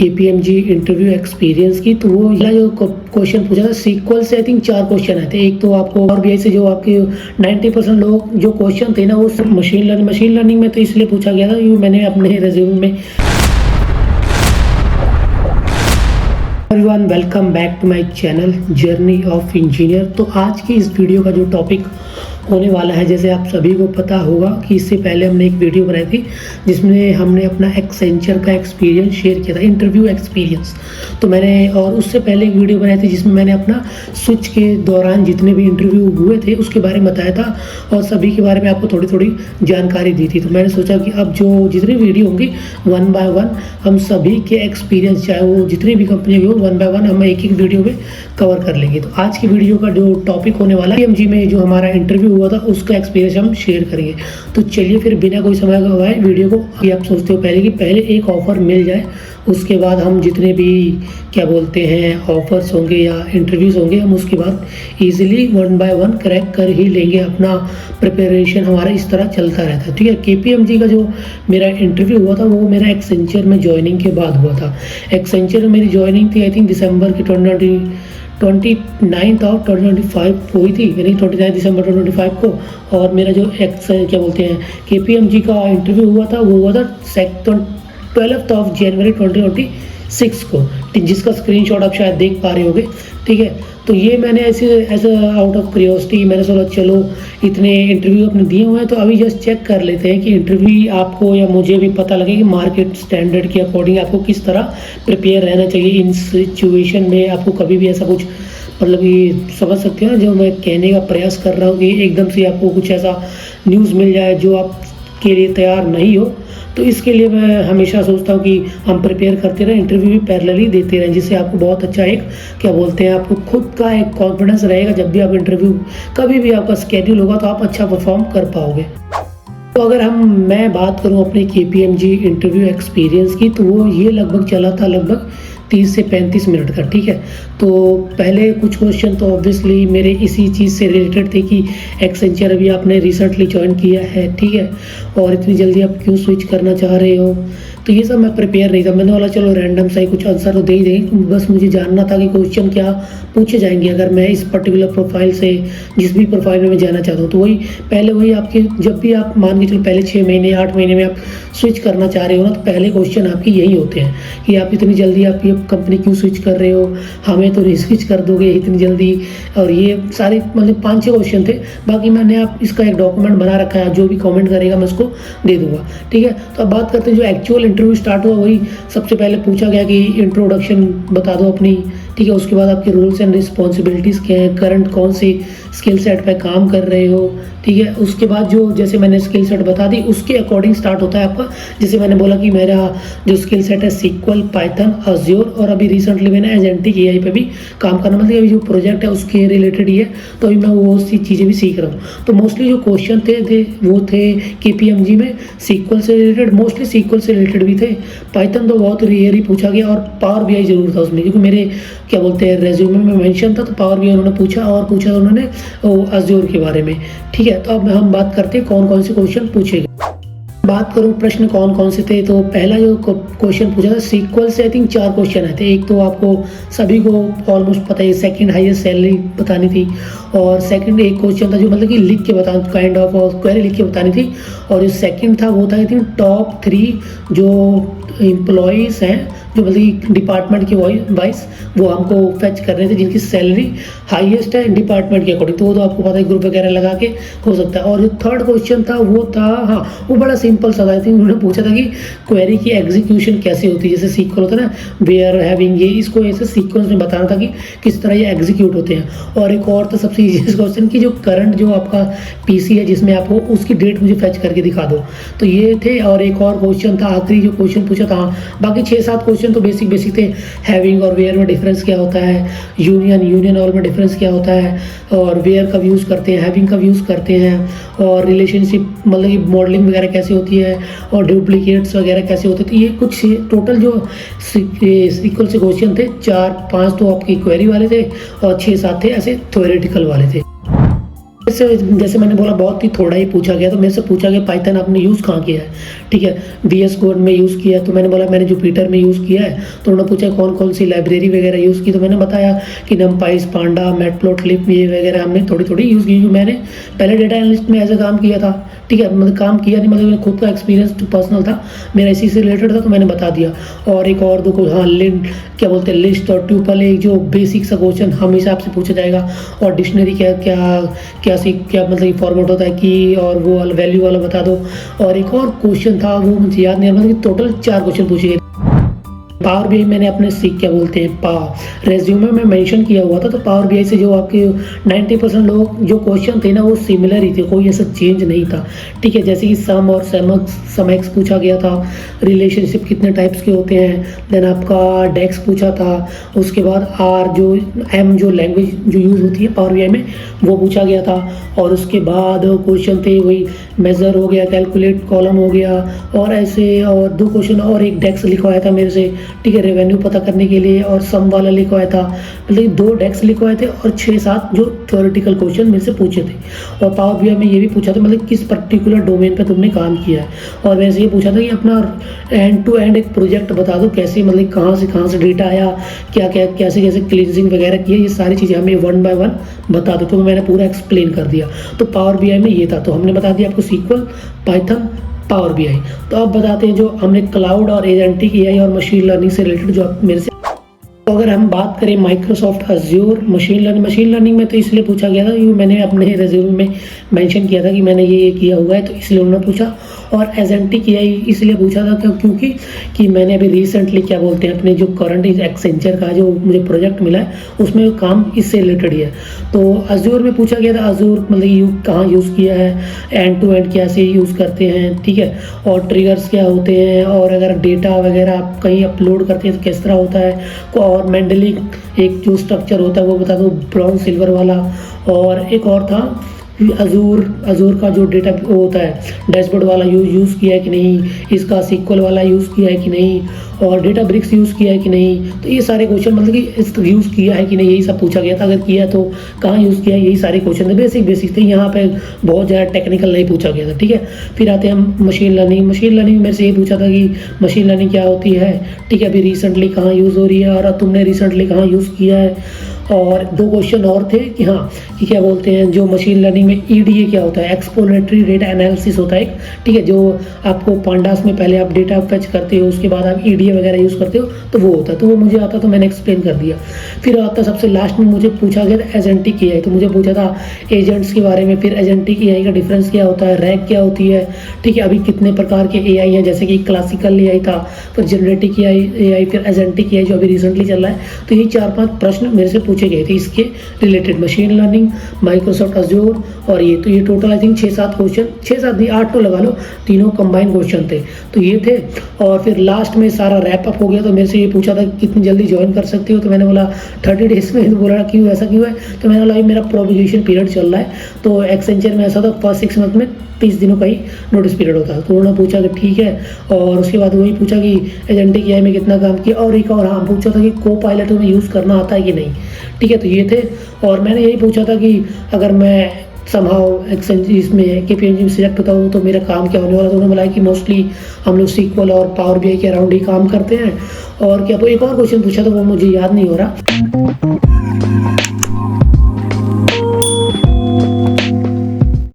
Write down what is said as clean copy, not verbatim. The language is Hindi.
KPMG इंटरव्यू एक्सपीरियंस की। तो वो पहला जो क्वेश्चन पूछा था सीक्वल से, आई थिंक 4 क्वेश्चन आए थे। एक तो आपको और BI से जो आपके 90% लोग जो क्वेश्चन थे ना वो सब मशीन लर्निंग में तो इसलिए पूछा गया था क्योंकि मैंने अपने रेज्यूमे में। Everyone, welcome back to my channel journey of engineer. तो आज की इस वीडियो का जो टॉपिक होने वाला है, जैसे आप सभी को पता होगा कि इससे पहले हमने एक वीडियो बनाई थी जिसमें हमने अपना एक्सेंचर का एक्सपीरियंस शेयर किया था, इंटरव्यू एक्सपीरियंस। तो मैंने और उससे पहले एक वीडियो बनाई थी जिसमें मैंने अपना स्विच के दौरान जितने भी इंटरव्यू हुए थे उसके बारे में बताया था और सभी के बारे में आपको थोड़ी थोड़ी जानकारी दी थी। तो मैंने सोचा कि अब जो जितनी वीडियो होंगी 1 बाय 1 हम सभी के एक्सपीरियंस, चाहे वो जितनी भी कंपनी हो, 1 बाय 1 हम एक एक वीडियो में कवर कर लेंगे। तो आज की वीडियो का जो टॉपिक होने वाला है, KPMG में जो हमारा इंटरव्यू हुआ था उसका एक्सपीरियंस हम शेयर करेंगे। तो चलिए फिर बिना कोई समय गवाए वीडियो को, ये आप सोचते हो पहले कि पहले एक ऑफर मिल जाए उसके बाद हम जितने भी क्या बोलते हैं ऑफर्स होंगे या इंटरव्यूज़ होंगे हम उसके बाद इजीली 1 बाय 1 क्रैक कर ही लेंगे। अपना प्रिपरेशन हमारा इस तरह चलता रहता है, ठीक है। KPMG का जो मेरा इंटरव्यू हुआ था वो मेरा एक्सेंचर में ज्वाइनिंग के बाद हुआ था। एक्सेंचर में मेरी ज्वाइनिंग थी आई थिंक दिसंबर की 29 ऑफ 2025 हुई थी, यानी 29 दिसंबर 2025 को। और मेरा जो क्या बोलते हैं KPMG का इंटरव्यू हुआ था वो हुआ था 12 ऑफ जनवरी 2026 को, जिसका स्क्रीनशॉट आप शायद देख पा रहे होगे, ठीक है। तो ये मैंने ऐसे आउट ऑफ क्यूरियोसिटी मैंने सोचा चलो इतने इंटरव्यू अपने दिए हुए हैं तो अभी जस्ट चेक कर लेते हैं कि इंटरव्यू आपको या मुझे भी पता लगे कि मार्केट स्टैंडर्ड के अकॉर्डिंग आपको किस तरह प्रिपेयर रहना चाहिए इन सिचुएशन में। आपको कभी भी ऐसा कुछ मतलब ये समझ सकते हो जो मैं कहने का प्रयास कर रहा हूँ कि एकदम से आपको कुछ ऐसा न्यूज़ मिल जाए जो आपके लिए तैयार नहीं हो। तो इसके लिए मैं हमेशा सोचता हूँ कि हम प्रिपेयर करते रहें, इंटरव्यू भी पैरेलली देते रहें, जिससे आपको बहुत अच्छा एक क्या बोलते हैं आपको खुद का एक कॉन्फिडेंस रहेगा। जब भी आप इंटरव्यू कभी भी आपका स्केड्यूल होगा तो आप अच्छा परफॉर्म कर पाओगे। तो अगर मैं बात करूँ अपने KPMG इंटरव्यू एक्सपीरियंस की, तो वो ये लगभग चला था लगभग 30 से 35 मिनट का, ठीक है। तो पहले कुछ क्वेश्चन तो ऑब्वियसली मेरे इसी चीज़ से रिलेटेड थे कि एक्सेंचर अभी आपने रिसेंटली ज्वाइन किया है, ठीक है, और इतनी जल्दी आप क्यों स्विच करना चाह रहे हो। तो ये सब मैं प्रिपेयर नहीं था, मैंने बोला चलो रैंडम सा ही कुछ आंसर तो दे ही देंगे, बस मुझे जानना था कि क्वेश्चन क्या पूछे जाएंगे अगर मैं इस पर्टिकुलर प्रोफाइल से जिस भी प्रोफाइल में मैं जाना चाहता हूँ। तो वही पहले वही आपके जब भी आप मान के चलो पहले 6 महीने 8 महीने में आप स्विच करना चाह रहे हो ना, तो पहले क्वेश्चन आपके यही होते हैं कि आप इतनी जल्दी आप ये कंपनी क्यों स्विच कर रहे हो, हमें तो नहीं स्विच कर दोगे इतनी जल्दी। और ये सारे मतलब 5-6 क्वेश्चन थे, बाकी मैंने आप इसका एक डॉक्यूमेंट बना रखा है, जो भी कमेंट करेगा मैं उसको दे दूंगा, ठीक है। तो अब बात करते हैं जो एक्चुअल इंटरव्यू स्टार्ट हुआ, वही सबसे पहले पूछा गया कि इंट्रोडक्शन बता दो अपनी, ठीक है। उसके बाद आपके रूल्स एंड रिस्पॉन्सिबिलिटीज़ क्या हैं, करंट कौन सी स्किल सेट पे काम कर रहे हो, ठीक है। उसके बाद जो जैसे मैंने स्किल सेट बता दी उसके अकॉर्डिंग स्टार्ट होता है आपका। जैसे मैंने बोला कि मेरा जो स्किल सेट है SQL, पाइथन, अज्योर, और अभी रिसेंटली मैंने एजेंटिक AI पे भी काम करना, मतलब अभी जो प्रोजेक्ट है उसके रिलेटेड ही है, तो अभी मैं वो सी चीज़ें भी सीख रहा हूँ। तो मोस्टली जो क्वेश्चन थे वो थे KPMG में SQL से रिलेटेड, मोस्टली SQL से रिलेटेड भी थे। पाइथन तो बहुत रेयर ही पूछा गया, और पावर BI जरूर था उसमें, क्योंकि मेरे क्या बोलते हैं रेज्यूमे में मेंशन था, तो पावर BI उन्होंने पूछा, और पूछा तो उन्होंने अज्योर के बारे में, ठीक है। तो अब हम बात करते हैं कौन कौन से क्वेश्चन पूछे गए। बात करूं प्रश्न कौन कौन से थे, तो पहला जो क्वेश्चन पूछा था SQL से आई थिंक 4 क्वेश्चन आए थे। एक तो आपको सभी को ऑलमोस्ट पता है सेकंड हाईएस्ट सैलरी बतानी थी, और सेकंड एक क्वेश्चन था जो मतलब कि लिख के बताना, काइंड ऑफ क्वेरी लिख के बतानी थी। और जो सेकंड था वो था आई थिंक टॉप 3 जो एम्प्लॉयज़ हैं जो मतलब डिपार्टमेंट के वाइज वो हमको फेच कर रहे थे, जिनकी सैलरी हाईएस्ट है डिपार्टमेंट के अकॉर्डिंग। तो वो तो आपको पता है ग्रुप वगैरह लगा के हो सकता है। और जो थर्ड क्वेश्चन था वो था, हाँ वो बड़ा सिंपल सा था। आई थिंक उन्होंने पूछा था कि क्वेरी की एग्जीक्यूशन कैसे होती है, जैसे SQL होता है ना वेयर हैविंग, ये इसको ऐसे सीक्वेंस में बताना था कि किस तरह ये एग्जीक्यूट होते हैं। और एक और था सबसे ईजीएस्ट क्वेश्चन कि जो करंट जो आपका PC है जिसमें आपको उसकी डेट मुझे फेच करके दिखा दो। तो ये थे। और एक और क्वेश्चन था आखिरी जो क्वेश्चन पूछा था, बाकी 6-7 क्वेश्चन तो बेसिक थे। हैविंग और वेयर में डिफरेंस क्या होता है, यूनियन ऑल में डिफरेंस क्या होता है, और वेयर कब यूज़ करते हैं, हैविंग कब यूज़ करते हैं, और रिलेशनशिप मतलब कि मॉडलिंग वगैरह कैसे होती है, और डुप्लीकेट्स वगैरह कैसे होते थे। ये कुछ टोटल जो SQL से क्वेश्चन थे 4-5 तो आपकी क्वेरी वाले थे, और 6-7 थे ऐसे थ्योरेटिकल वाले थे। जैसे मैंने बोला बहुत ही थोड़ा ही पूछा गया, तो मेरे से पूछा गया पाइथन आपने यूज़ कहाँ किया है, ठीक है। VS कोड में यूज़ किया है, तो मैंने बोला मैंने जुपिटर में यूज़ किया है। तो उन्होंने पूछा कौन कौन सी लाइब्रेरी वगैरह यूज़ की, तो मैंने बताया कि नमपाइस, पांडा, मैटप्लोट्लिब ये वगैरह हमने थोड़ी थोड़ी यूज़ की, क्योंकि मैंने पहले डेटा एनालिस्ट में ऐसे काम किया था। ठीक है, मतलब काम किया नहीं, मतलब मेरा खुद का एक्सपीरियंस पर्सनल था, मेरा इसी से रिलेटेड था, तो मैंने बता दिया। और एक और दो हाँ क्या बोलते हैं लिस्ट और ट्यूपल, एक जो बेसिक सा क्वेश्चन हमेशा आपसे पूछा जाएगा, और डिक्शनरी क्या क्या क्या मतलब फॉर्मेट होता है की, और वो वाला वैल्यू वाला बता दो। और एक और क्वेश्चन था वो मुझे याद नहीं आ रहा, मतलब टोटल 4 क्वेश्चन पूछे गए। पावर बीआई मैंने अपने सीख क्या बोलते हैं रेज्यूमे में मेंशन किया हुआ था, तो पावर बीआई से जो आपके 90% लोग जो क्वेश्चन थे ना वो सिमिलर ही थे, कोई ऐसा चेंज नहीं था। ठीक है, जैसे कि सम और सम एक्स पूछा गया था, रिलेशनशिप कितने टाइप्स के होते हैं, देन आपका डेक्स पूछा था, उसके बाद आर जो एम जो लैंग्वेज जो यूज़ होती है पावर बीआई में वो पूछा गया था, और उसके बाद क्वेश्चन थे वही मेज़र हो गया, कैलकुलेट कॉलम हो गया, और ऐसे और 2 क्वेश्चन और एक डेक्स लिखवाया था मेरे से। ठीक है, रेवेन्यू पता करने के लिए, और सम वाला लिखवाया था, मतलब 2 डेक्स लिखवाए थे, और 6-7 जो थ्योरेटिकल क्वेश्चन मेरे से पूछे थे। और पावर बीआई में ये भी पूछा था मतलब किस पर्टिकुलर डोमेन पे तुमने काम किया है, और वैसे ये पूछा था कि अपना एंड टू एंड एक प्रोजेक्ट बता दो, कैसे मतलब कहाँ से डेटा आया, क्या क्या कैसे कैसे क्लींजिंग वगैरह किया, ये सारी चीज़ें हमें 1 बाय 1 बता दो। तो मैंने पूरा एक्सप्लेन कर दिया। तो पावर बीआई में ये था, तो हमने बता दिया आपको SQL, पाइथन, पावर बीआई। तो अब बताते हैं जो हमने क्लाउड और एजेंटिक एआई और मशीन लर्निंग से रिलेटेड जो आप मेरे से। तो अगर हम बात करें माइक्रोसॉफ्ट अज्योर मशीन लर्निंग में, तो इसलिए पूछा गया था क्योंकि मैंने अपने रेज्यूमे में मेंशन किया था कि मैंने ये किया हुआ है, तो इसलिए उन्होंने पूछा। और एजेंटिक एआई इसलिए पूछा था क्योंकि कि मैंने अभी रिसेंटली क्या बोलते हैं अपने जो करंट एक्सेंचर का जो मुझे प्रोजेक्ट मिला है उसमें काम इससे रिलेटेड ही है। तो अज्योर में पूछा गया था अज्योर मतलब कहाँ यूज़ किया है, एंड टू एंड कैसे यूज़ करते हैं, ठीक है, और ट्रिगर्स क्या होते हैं, और अगर डेटा वगैरह आप कहीं अपलोड करते हैं तो किस तरह होता है, और मेंडलिक एक जो स्ट्रक्चर होता है वो बता दो, ब्राउन सिल्वर वाला। और एक और था अजूर का जो डेटा वो होता है डैशबोर्ड वाला यूज़ किया है कि नहीं, इसका SQL वाला यूज़ किया है कि नहीं, और डेटा ब्रिक्स यूज़ किया है कि नहीं। तो ये सारे क्वेश्चन मतलब कि इसका यूज़ किया है कि नहीं यही सब पूछा गया था। अगर किया तो कहाँ यूज़ किया है, यही सारे क्वेश्चन थे, बेसिक थे, यहाँ पे बहुत ज़्यादा टेक्निकल नहीं पूछा गया था। ठीक है, फिर आते हैं हम मशीन लर्निंग मेरे से ये पूछा था कि मशीन लर्निंग क्या होती है, ठीक है, अभी रिसेंटली कहाँ यूज़ हो रही है, और तुमने रिसेंटली कहाँ यूज़ किया है। और 2 क्वेश्चन और थे कि हाँ कि क्या बोलते हैं जो मशीन लर्निंग में EDA क्या होता है, एक्सप्लोरेटरी डेटा एनालिसिस होता है, ठीक है, जो आपको पांडास में पहले आप डेटा फेच करते हो उसके बाद आप EDA वगैरह यूज़ करते हो, तो वो होता है, तो वो मुझे आता, तो मैंने एक्सप्लेन कर दिया। फिर आता सबसे लास्ट में मुझे पूछा गया था एजेंटिक एआई, तो मुझे पूछा था एजेंट्स के बारे में, फिर एजेंटिक एआई का डिफरेंस क्या होता है, रैग क्या होती है, ठीक है, अभी कितने प्रकार के एआई हैं, जैसे कि क्लासिकल एआई था, फिर जनरेटिक एआई, फिर एजेंटिक एआई जो अभी रिसेंटली चल रहा है। तो ये 4-5 प्रश्न मेरे से पूछे गए थे इसके related, machine learning, Microsoft Azure, और ये तो ये टोटल आई थिंक 6-7 क्वेश्चन, 6-7 नहीं 8 तो लगा लो, तीनों कंबाइन क्वेश्चन थे, तो ये थे। और फिर लास्ट में सारा रैप अप हो गया, तो मेरे से ये पूछा था कितनी जल्दी ज्वाइन कर सकती हो, तो मैंने बोला 30 डेज में। तो बोला क्यों ऐसा क्यों है, तो मैंने बोला मेरा प्रोबेशन पीरियड चल रहा है, तो एक्सेंचर में ऐसा था फर्स्ट 6 मंथ में 30 दिनों का ही नोटिस पीरियड होता है। तो उन्होंने पूछा कि ठीक है, और उसके बाद वही पूछा कि एजेंटिक एआई में कितना काम किया, और एक और हाँ पूछा था कि को पायलट में यूज़ करना आता है कि नहीं। ठीक है, तो ये थे। और मैंने यही पूछा था कि अगर मैं समहाउ इसमें KPMG में सिलेक्ट होता हूँ तो मेरा काम क्या होने वाला, तो उन्होंने बोला कि मोस्टली हम लोग SQL और पावर बीआई के अराउंड ही काम करते हैं। और क्या तो एक और क्वेश्चन पूछा था वो मुझे याद नहीं हो रहा।